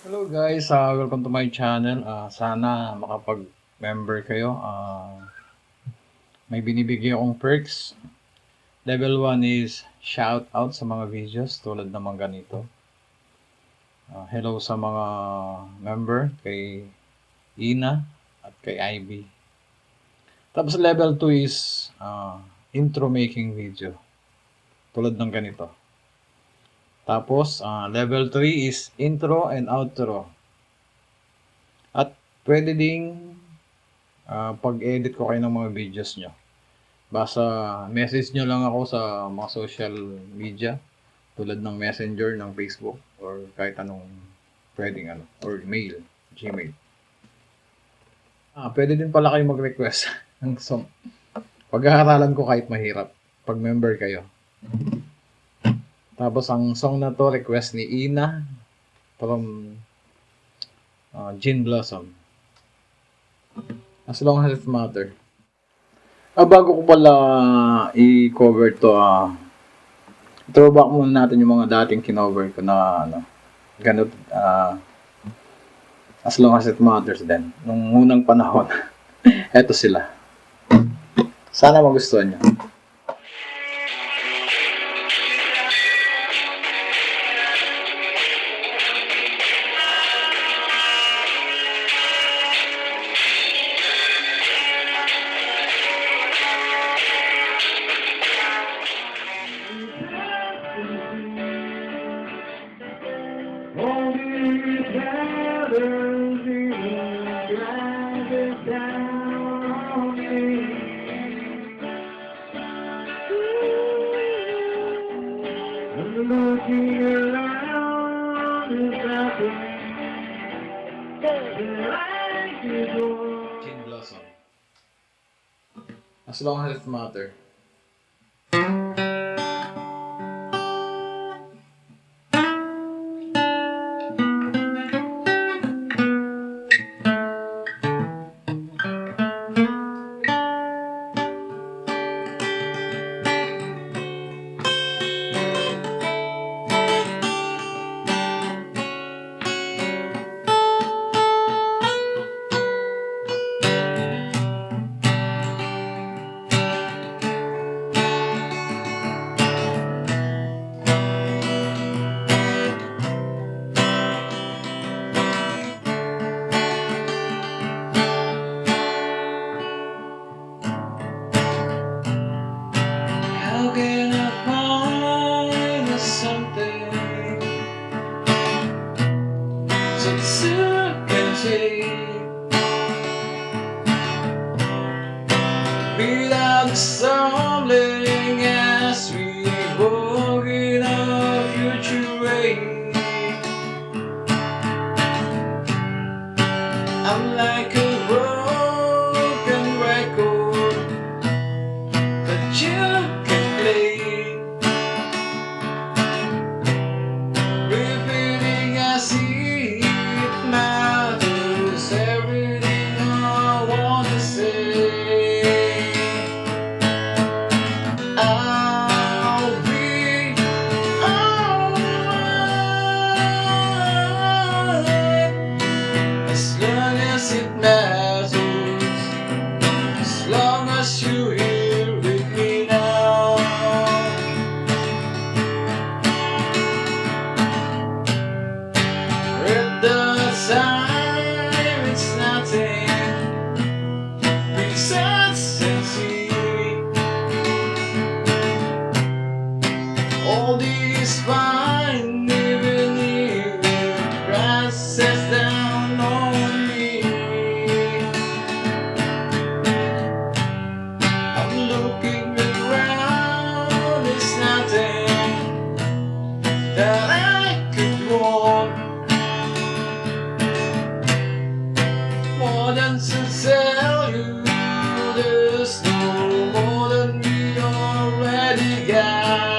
Hello guys, welcome to my channel. Sana makapag-member kayo. May binibigay akong perks. Level 1 is shout out sa mga videos tulad naman ganito. Hello sa mga member kay Ina at kay Ivy. Tapos level 2 is intro making video tulad ng ganito. Tapos level 3 is intro and outro. At pwede ding pag-edit ko kayo ng mga videos nyo. Basta message nyo lang ako sa mga social media tulad ng Messenger ng Facebook or kahit anong pwedeng or mail, Gmail. Pwede din pala kayo mag-request ng song. Pag-aaralan ko kahit mahirap pag member kayo. Tapos ang song na to request ni Ina from Gin Blossom. As long as it matter. Bago ko pala i-cover to, throwback muna natin yung mga dating kinover ko na ganun, as long as it matters din. Nung unang panahon, eto sila. Sana magustuhan nyo. Looking around is nothing like you. Gin Blossom. As long as it matter. How can I find something so soon can take without stumbling as we walk in our future way? I'm like a broken record that you can play, repeating as it matters, everything I want to say. I'll be alright as long as it matters, as long as you're here with me now. At the time it's nothing, presence and see all these fine, even if it crashes down on me. I'm looking around, it's nothing that I could want more than to tell you there's no more than we already got.